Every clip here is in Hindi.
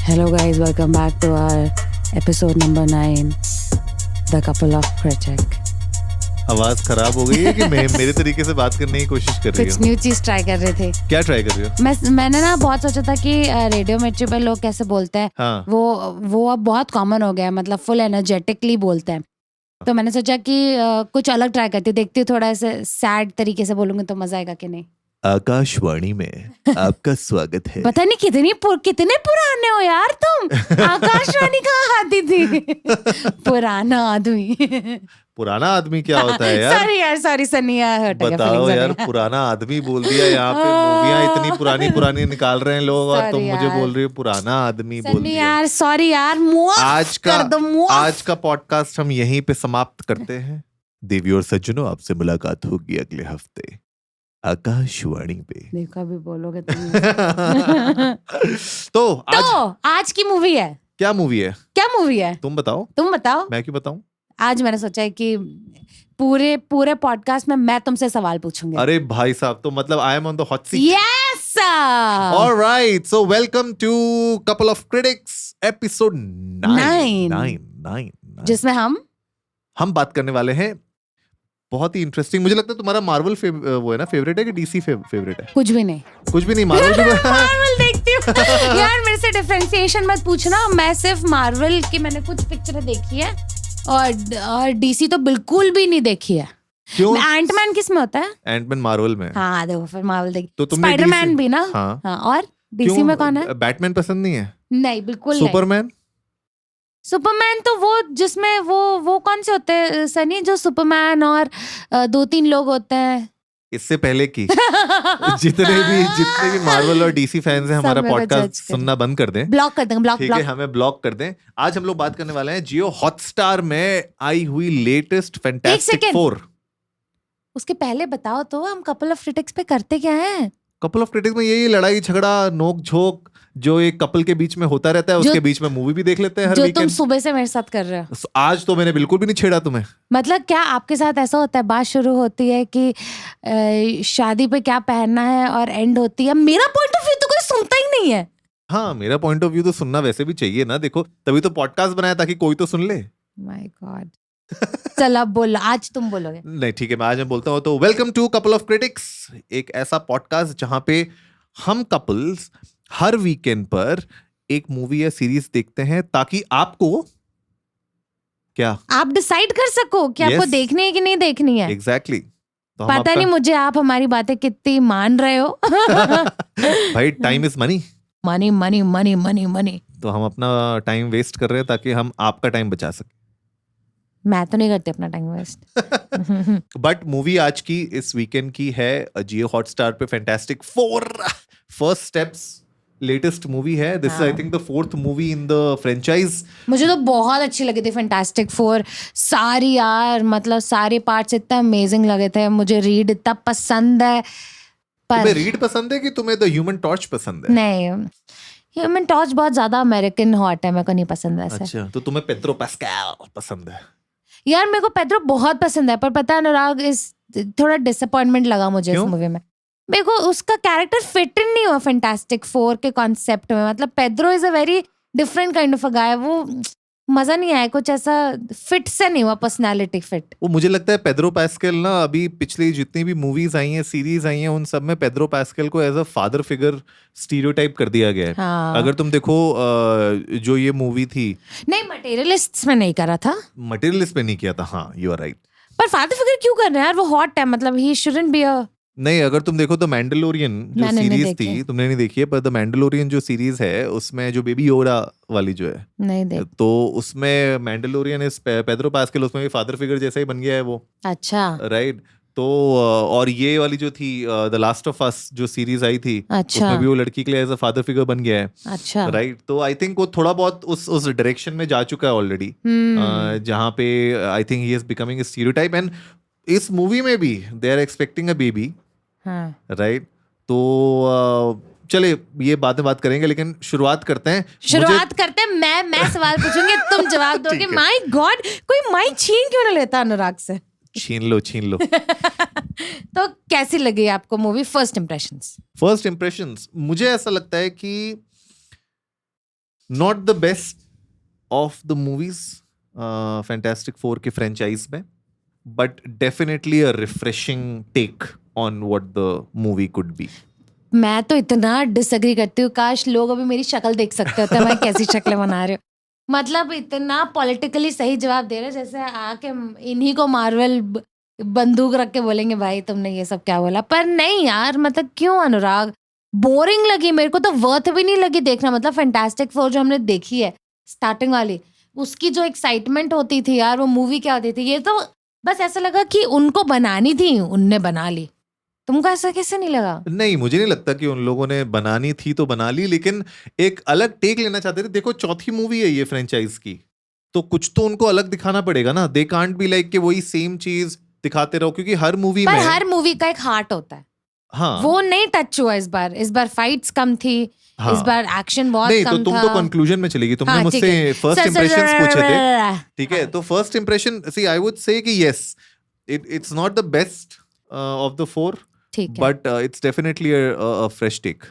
Hello guys, welcome back to our episode number 9, The Couple of Critic. आवाज खराब हो गई है कि मैं मेरे तरीके से बात करने की कोशिश कर रही कुछ हूँ? न्यू चीज ट्राई कर रहे थे। क्या ट्राई कर रही हो? मैंने ना बहुत सोचा था कि रेडियो मिर्ची पे लोग कैसे बोलते हैं। हाँ। वो अब बहुत कॉमन हो गया है, मतलब फुल एनर्जेटिकली बोलते हैं। तो मैंने सोचा कि कुछ अलग ट्राई करती, देखती हूँ थोड़ा ऐसे सैड तरीके से बोलूंगी तो मजा आएगा कि नहीं। आकाशवाणी में आपका स्वागत है। पता नहीं कितने पुराने हो यार तुम। आकाशवाणी कहाँ आती थी? पुराना आदमी। पुराना आदमी क्या होता है यार? सॉरी सनी यार, बताओ यार, पुराना आदमी बोल दिया। यहाँ पे मूवियाँ इतनी पुरानी निकाल रहे हैं लोग और तुम मुझे बोल रही हो पुराना आदमी बोल दिया। यार सॉरी यार, आज का पॉडकास्ट हम यहीं पे समाप्त करते हैं। देवी और सज्जनों, आपसे मुलाकात होगी अगले हफ्ते आकाशवाणी पे। देखा भी बोलोगे तुम। तो आज की मूवी है। क्या मूवी है? तुम बताओ। मैं क्यों बताऊं? आज मैंने सोचा है कि पूरे पॉडकास्ट में मैं तुमसे सवाल पूछूंगी। अरे भाई साहब, तो मतलब I am on the hot seat. Yes alright, so welcome to couple of critics episode 9, जिसमें हम बात करने वाले हैं बहुत ही इंटरेस्टिंग। मुझे लगता है तुम्हारा मार्वल वो है ना, फेवरेट है कि डीसी फेवरेट है? कुछ भी नहीं। मार्वल देखती हूँ। यार मेरे से डिफरेंशिएशन मत पूछना, मैं सिर्फ मार्वल की मैंने कुछ पिक्चरें देखी है और डीसी तो बिल्कुल भी नहीं देखी है। क्यों? एंटमैन किस में होता है? एंटमैन मार्वल में। हाँ देखो, फिर मार्वल देखी। तो तुमने स्पाइडरमैन भी ना? हाँ। और डीसी में कौन है? बैटमैन पसंद नहीं है? नहीं, बिल्कुल नहीं। सुपरमैन तो वो जिसमें वो कौन से होते हैं सनी, जो सुपरमैन और 2-3 लोग होते हैं। इससे पहले की जितने भी मार्वल और डीसी फैंस हैं, हमारा पॉडकास्ट सुनना बंद कर दें, ब्लॉक कर देंगे। ठीक है, हमें ब्लॉक कर दें। आज हम लोग बात करने वाले हैं जियो हॉटस्टार में आई हुई लेटेस्ट फैंटास्टिक 4। उसके पहले बताओ तो हम कपल ऑफ क्रिटिक्स पे करते क्या है? कपल ऑफ क्रिटिक्स में यही लड़ाई झगड़ा नोक झोंक जो एक कपल के बीच में होता रहता है, उसके बीच में मूवी भी देख लेते हैं हर जो वीकेंड। तुम सुबह से मेरे साथ कर रहे हो। आज तो मैंने बिल्कुल भी नहीं छेड़ा तुम्हें। मतलब क्या आपके साथ ऐसा होता है, बात शुरू होती है कि शादी पे क्या पहनना है और एंड होती है मेरा पॉइंट ऑफ व्यू तो कोई सुनता ही नहीं है। हाँ, मेरा पॉइंट ऑफ व्यू तो सुनना वैसे भी चाहिए ना। देखो, तभी तो पॉडकास्ट बनाया ताकि कोई तो सुन ले। My God. चल अब बोलो, आज तुम बोलोगे। नहीं ठीक है, मैं आज बोलता हूँ। तो welcome to couple of critics, एक ऐसा पॉडकास्ट जहां पे हम कपल्स हर वीकेंड पर एक मूवी या सीरीज देखते हैं ताकि आपको आप डिसाइड कर सको कि आपको देखनी है कि नहीं देखनी है। एग्जैक्टली। तो पता नहीं मुझे आप हमारी बातें कितनी मान रहे हो। भाई, टाइम इज मनी। मनी। तो हम अपना टाइम वेस्ट कर रहे हैं ताकि हम आपका टाइम बचा सके। मैं तो नहीं करती अपना टाइम वेस्ट। बट मूवी आज की इस वीकेंड की है जियो हॉटस्टार पे fantastic 4 first steps latest movie है। This is I think the 4th movie in the franchise. मुझे तो बहुत अच्छी लगी थी फैंटास्टिक 4 सारी यार, मतलब सारे पार्ट्स इतना अमेजिंग लगे थे। मुझे रीड इतना पसंद है। तुम्हें रीड पसंद है कि तुम्हें द ह्यूमन टॉर्च पसंद है? नहीं, ह्यूमन टॉर्च बहुत ज्यादा अमेरिकन हॉट है, मेरे को नहीं पसंद वैसे। अच्छा, तो तुम्हें पेड्रो पास्कल पसंद है? यार मेरे को पेड्रो बहुत पसंद है, पर पता है अनुराग, इस थोड़ा डिसअपॉइंटमेंट लगा मुझे इस मूवी में। मेरे को उसका कैरेक्टर फिट इन नहीं हुआ फैंटास्टिक 4 के कॉन्सेप्ट में। मतलब Pedro is a very different kind of a guy. वो मजा नहीं आया, कुछ ऐसा फिट से नहीं हुआ, पर्सनालिटी फिट। वो मुझे लगता है पेड्रो पास्कल ना, अभी पिछली जितनी भी मूवीज आई हैं, सीरीज आई हैं, उन सब में पेड्रो पास्कल को as a father figure stereotype कर दिया गया है। हाँ। अगर तुम देखो जो ये मूवी थी, नहीं मटेरियलिस्ट में नहीं करा था, मटेरियलिस्ट पे नहीं किया था। हाँ, यू आर राइट। पर फादर फिगर क्यों कर रहे हैं यार? वो हॉट है, मतलब ही शुडंट बी अ। नहीं, अगर तुम देखो द मैंडलोरियन जो सीरीज थी, तुमने नहीं देखी है, पर द मैंडलोरियन जो सीरीज है उसमें जो बेबी योडा वाली जो है, नहीं देख, तो उसमें मैंडलोरियन इस पेड्रो पास्कल उसमें भी फादर फिगर जैसा ही बन गया है वो। अच्छा, राइट। तो और ये वाली जो थी द लास्ट ऑफ अस जो सीरीज आई थी, अच्छा, उसमें भी वो लड़की के लिए एज अ फादर फिगर बन गया है। अच्छा, राइट। तो आई थिंक वो थोड़ा बहुत उस डायरेक्शन में जा चुका है ऑलरेडी, जहाँ पे I think he is becoming a stereotype. And इस मूवी में भी they are expecting a baby. हाँ। राइट। तो चले ये बातें बात करेंगे, लेकिन शुरुआत करते हैं। मैं सवाल पूछूंगी, तुम जवाब दोगे। माय गॉड, कोई माइक छीन क्यों ना लेता अनुराग से? छीन लो तो कैसी लगी आपको movie? First impressions? First impressions मुझे ऐसा लगता है कि not the best of the movies Fantastic Four के फ्रेंचाइज में, but definitely a refreshing take on what the movie could be. मैं तो इतना डिसएग्री करती हूँ, काश लोग अभी मेरी शक्ल देख सकते होते, मैं कैसी शक्लें बना रही हूँ. मतलब इतना पॉलिटिकली सही जवाब दे रहे जैसे आके इन्हीं को मार्वल बंदूक रख के बोलेंगे भाई तुमने ये सब क्या बोला. पर नहीं यार, मतलब क्यों अनुराग, बोरिंग लगी मेरे को तो, वर्थ भी नहीं लगी देखना. मतलब फैंटास्टिक फोर जो हमने देखी है स्टार्टिंग वाली, उसकी जो एक्साइटमेंट होती थी यार, वो मूवी क्या होती थी, ये तो बस ऐसा लगा कि उनको बनानी थी, उनने बना ली. तुमको ऐसा कैसे नहीं लगा? नहीं, मुझे नहीं लगता कि उन लोगों ने बनानी थी तो बना ली, लेकिन एक अलग टेक लेना चाहते थे. देखो चौथी मूवी है ये फ्रेंचाइज की, तो कुछ तो उनको अलग दिखाना पड़ेगा ना. दे कांट बी लाइक कि वही सेम चीज दिखाते रहो, क्योंकि हर मूवी पर में हर मूवी का एक हार्ट होता है. हाँ, वो नहीं टच हुआ इस बार. इस बार फाइट्स कम थी, हाँ. इस बार एक्शन बहुत नहीं कम तो तुम था. तो कंक्लूजन में चलेगी. तुमने हाँ, ठीक मुझसे है. फर्स्ट इंप्रेशंस पूछे थे, ठीक है? हाँ. तो first impression, see I would say कि yes, it's not the best of the four, ठीक है. But it's definitely a fresh take.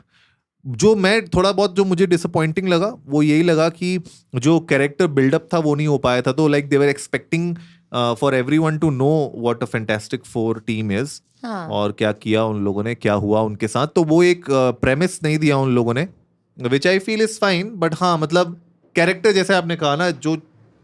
जो मैं थोड़ा बहुत जो मुझे डिसअपॉइंटिंग लगा वो यही लगा कि जो कैरेक्टर बिल्डअप था वो नहीं हो पाया था. तो like they were expecting for everyone to know what a Fantastic Four team is, हाँ. और क्या किया उन लोगों ने, क्या हुआ उनके साथ. तो वो एक प्रेमिस नहीं दिया उन लोगों ने, which I feel is fine. But हाँ, मतलब कैरेक्टर जैसे आपने कहा ना, जो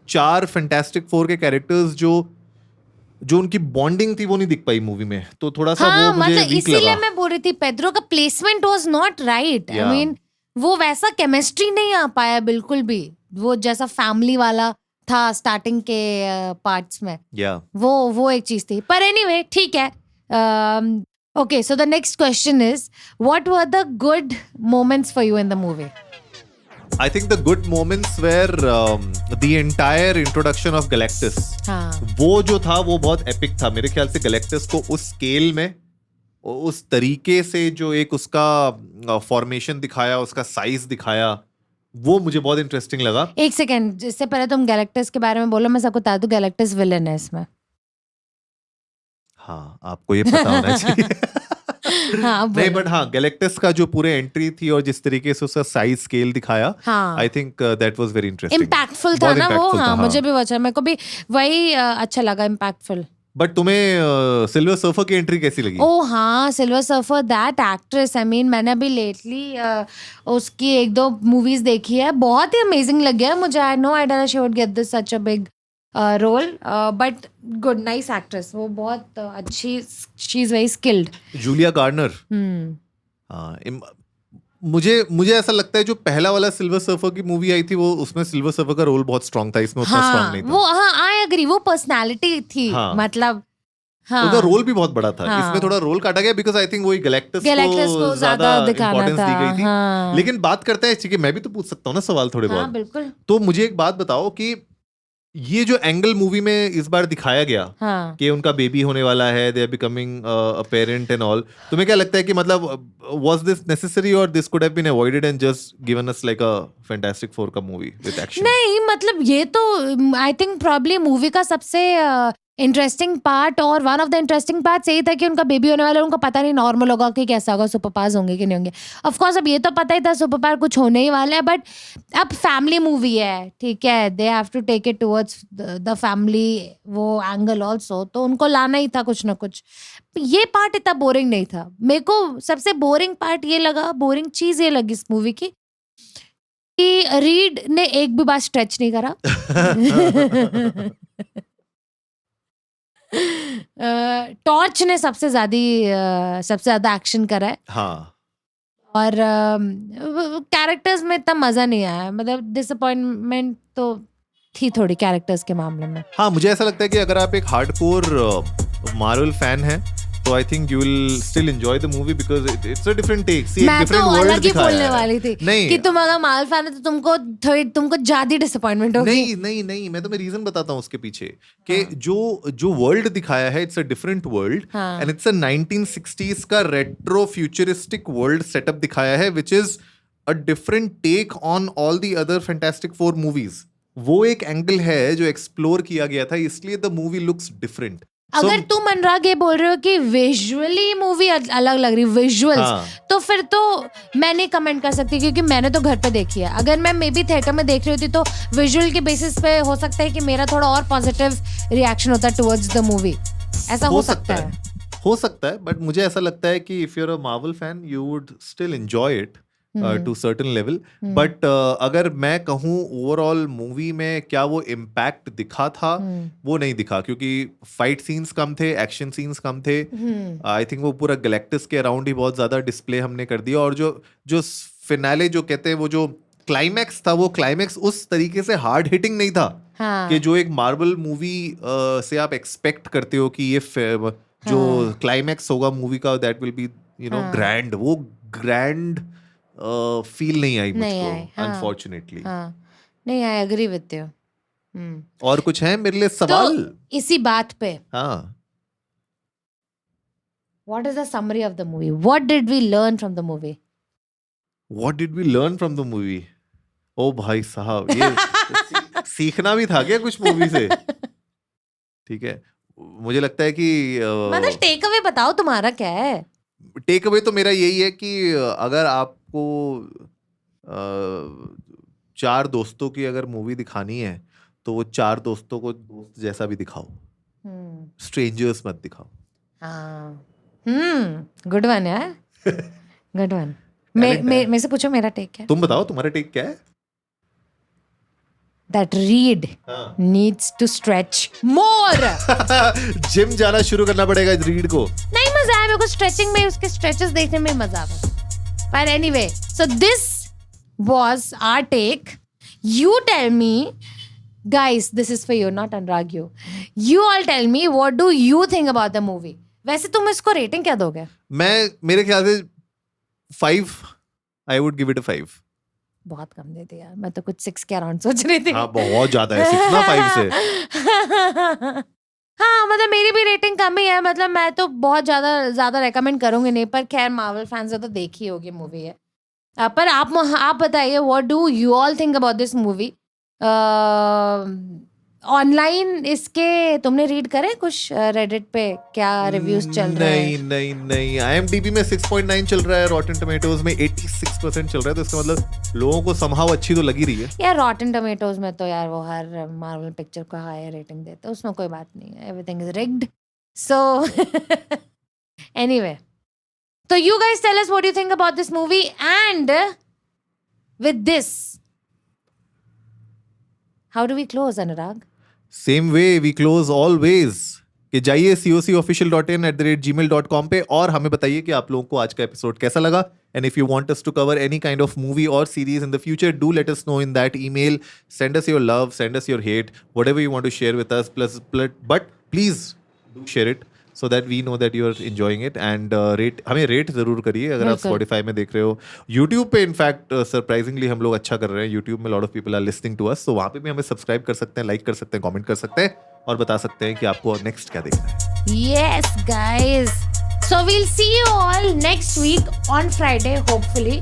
4 फैंटास्टिक फोर के कैरेक्टर्स जो उनकी बॉन्डिंग थी वो नहीं दिख पाई मूवी में, तो थोड़ा सा हाँ, वो मुझे मतलब वीक इसीलिए लगा. मैं बोल रही थी पेड्रो का placement was not right. I Yeah. Mean वो वैसा केमिस्ट्री नहीं आ पाया बिल्कुल भी, वो जैसा फैमिली वाला था स्टार्टिंग के पार्ट्स में. या वो एक चीज थी. पर एनीवे ठीक है. Okay, so the next question is what were the good moments for you in the movie? I think the good moments were the entire introduction of Galactus. हाँ. वो जो था वो बहुत एपिक था. मेरे ख्याल से Galactus को उस स्केल में, उस तरीके से जो एक उसका फॉर्मेशन दिखाया, उसका साइज दिखाया, वो मुझे बहुत इंटरेस्टिंग लगा. एक सेकेंड, इससे पहले तुम गैलेक्टस के बारे में बोलो, मैं सबको बता दूं गैलेक्टस विलन है इसमें. हाँ, आपको ये पता होना चाहिए. हाँ, नहीं, बट हाँ, गैलेक्टस का जो पूरे एंट्री थी और जिस तरीके से उसका साइज स्केल दिखाया, हाँ. I think that was very interesting. Impactful था बहुत ना वो. impactful था, हाँ, हाँ. मुझे भी अच्छा, मेरे को भी वही अच्छा लगा, इम्पैक्टफुल. बट तुम्हें सिल्वर सर्फर की एंट्री कैसी लगी? ओ हाँ, silver surfer, that actress, I mean मैंने अभी लेटली उसकी 1-2 मूवीज देखी है, बहुत ही अमेजिंग लगी है मुझे. I know I don't should get this such a big role, but good, nice actress, वो बहुत अच्छी, she is very skilled. Julia Garner. हाँ, मुझे ऐसा लगता है जो पहला वाला सिल्वर सर्फर की मूवी आई थी, वो उसमें सिल्वर सर्फर का रोल बहुत स्ट्रांग था, इसमें उतना स्ट्रांग नहीं था. वो हाँ, आई एग्री, वो पर्सनालिटी थी. हाँ. मतलब हाँ, उसका रोल भी बहुत बड़ा था. हाँ. इसमें थोड़ा रोल काटा गया बिकॉज आई थिंक वही गैलेक्टस को ज्यादा दिखाना इंपॉर्टेंस था. दी गई थी. हाँ. लेकिन बात करते हैं, ठीक है, मैं भी तो पूछ सकता हूँ ना सवाल थोड़े हाँ, बहुत. बिल्कुल. तो मुझे एक बात बताओ कि ये जो एंगल मूवी में इस बार दिखाया गया, हाँ. कि उनका बेबी होने वाला है, they are becoming a parent and all, तुम्हें क्या लगता है कि मतलब वाज दिस नेसेसरी और this could have been avoided and just given us like a Fantastic Four का मूवी विद एक्शन? नहीं, मतलब ये तो आई थिंक प्रॉब्ली मूवी का सबसे इंटरेस्टिंग पार्ट और one of the interesting part यही था कि उनका बेबी होने वाला है. उनको पता नहीं नॉर्मल होगा कि कैसा होगा, सुपर पावर्स होंगे कि नहीं होंगे. ऑफ कोर्स अब ये तो पता ही था सुपर पावर कुछ होने ही वाला है, बट अब फैमिली मूवी है, ठीक है, they have to take it towards the family वो एंगल ऑल्सो, तो उनको लाना ही था कुछ ना कुछ. ये पार्ट इतना बोरिंग नहीं था. मेरे को सबसे बोरिंग पार्ट ये लगा, बोरिंग चीज ये लगी इस मूवी की कि रीड ने एक भी बार स्ट्रेच नहीं करा. टॉर्च ने सबसे ज्यादा एक्शन करा है. हाँ. और कैरेक्टर्स में इतना मजा नहीं आया. मतलब डिसअपॉइंटमेंट तो थी थोड़ी कैरेक्टर्स के मामले में. हाँ, मुझे ऐसा लगता है कि अगर आप एक हार्डकोर मार्वल फैन हैं, तो I think you will still enjoy the movie because it's a different take. See, एक मैं तो डिफरेंट वर्ल्ड अलग ही दिखाया बोलने है. वाली थी नहीं, कि तुम अगर मार्वल फैन है तो तुमको ज्यादा डिसअपॉइंटमेंट होगी. नहीं, मैं तुम्हें रीजन बताता हूँ उसके पीछे कि जो वर्ल्ड दिखाया है, it's a different world and it's a 1960s का रेट्रो फ्यूचरिस्टिक वर्ल्ड सेटअप दिखाया है, which is a different take on all the other Fantastic Four movies. वो एक एंगल है जो एक्सप्लोर किया गया था, इसलिए द मूवी लुक्स डिफरेंट. अगर तुम अनुराग ये बोल रहे हो कि विजुअली मूवी अलग लग रही विजुअल्स, हाँ. तो फिर तो मैं नहीं कमेंट कर सकती क्योंकि मैंने तो घर पे देखी है. अगर मैं मे बी थिएटर में देख रही होती तो विजुअल के बेसिस पे हो सकता है कि मेरा थोड़ा और पॉजिटिव रिएक्शन होता टुवर्ड्स द मूवी. ऐसा हो सकता है. हो सकता है, बट मुझे ऐसा लगता है कि if you are a Marvel fan you would still enjoy it to certain level. But अगर मैं कहूँ ओवरऑल मूवी में क्या वो इम्पैक्ट दिखा था, वो नहीं दिखा, क्योंकि फाइट सीन्स कम थे, एक्शन सीन्स कम थे. आई थिंक वो पूरा गैलेक्टिस के अराउंड ही बहुत ज्यादा डिस्प्ले हमने कर दिया. और जो फिनाले जो कहते हैं, वो जो क्लाइमैक्स था, वो क्लाइमैक्स उस तरीके से हार्ड हिटिंग नहीं था. हाँ. कि जो एक मार्वल मूवी से आप एक्सपेक्ट करते हो कि ये जो क्लाइमैक्स होगा मूवी का, दैट विल बी ग्रैंड. वो ग्रैंड फील नहीं आई मुझको, अनफॉर्चुनेटली. नहीं, आई एग्री विद यू. और कुछ है मेरे लिए सवाल इसी बात पे? हाँ. What is the summary of the movie? What did we learn from the movie? What did we learn from the movie? ओ भाई साहब, ये सीखना भी था क्या कुछ मूवी से? ठीक है, मुझे लगता है कि मतलब टेक अवे बताओ तुम्हारा क्या है? टेक अवे तो मेरा यही है कि अगर आपको 4 दोस्तों की अगर मूवी दिखानी है तो वो 4 दोस्तों को दोस्त जैसा भी दिखाओ, स्ट्रेंजर्स मत दिखाओ. गुड वन यार, गुड वन. मेरे से पूछो मेरा टेक क्या है? तुम बताओ तुम्हारा टेक क्या है? That read needs to stretch more. Gym जाना शुरू करना पड़ेगा रीड को. नहीं, मजा आया मेरे को स्ट्रेचिंग में, उसके स्ट्रेचेस देखने में मजा आता. But anyway, so this was our take. You tell me, guys, this is for you, not Anurag you. You all tell me, what do you think about the movie? वैसे तुम इसको रेटिंग क्या दोगे? मैं मेरे ख्याल से 5. I would give it a 5. बहुत कम देते यार, मैं तो कुछ 6 के अराउंड सोच रही थी. हाँ, बहुत ज्यादा है 6 ना 5 से. हाँ, मतलब मेरी भी रेटिंग कम ही है. मतलब मैं तो बहुत ज्यादा रेकमेंड करूंगी नहीं, पर खैर मार्वल फैंस ने तो देखी होगी मूवी है. पर आप बताइए, what do you all think about this movie? Online इसके तुमने रीड करे कुछ रेडिट पे क्या रिव्यूज चल रहे हैं? नहीं. IMDb में 6.9 चल रहा है, रॉटन टोमेटोज में 86% चल रहा है, तो इसका मतलब लोगों को समहाउ अच्छी तो लगी रही है. यार रॉटन टोमेटोज में तो यार वो हर मार्वल पिक्चर को हाई रेटिंग देते हैं, उसमें कोई बात नहीं है. Everything is rigged. So anyway, so you guys tell us what you think about this movie, and with this, how do we close, Anurag? Same way we close always. कि जाइए cocofficial.in@gmail.com पे और हमें बताइए कि आप लोगों को आज का एपिसोड कैसा लगा. And if you want us to cover any kind of movie or series in the future, do let us know in that email. Send us your love, send us your hate, whatever you want to share with us. But please do share it so that we know that you are enjoying it. And हमें रेट जरूर करिए अगर आप Spotify में देख रहे हो. YouTube पे इनफैक्ट सरप्राइजिंगली हम लोग अच्छा कर रहे हैं. YouTube में lot of people are listening to us, so वहाँ पे भी हमें सब्सक्राइब कर सकते हैं, लाइक कर सकते हैं, कमेंट कर सकते हैं और बता सकते हैं कि आपको नेक्स्ट क्या देखना है. Yes, guys. So we'll see you all next week on Friday, hopefully.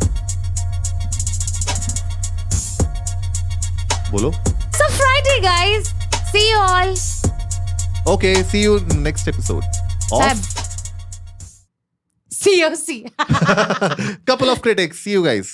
बोलो. So Friday, guys. See you all. Okay, see you next episode. COC. Couple of critics. See you guys.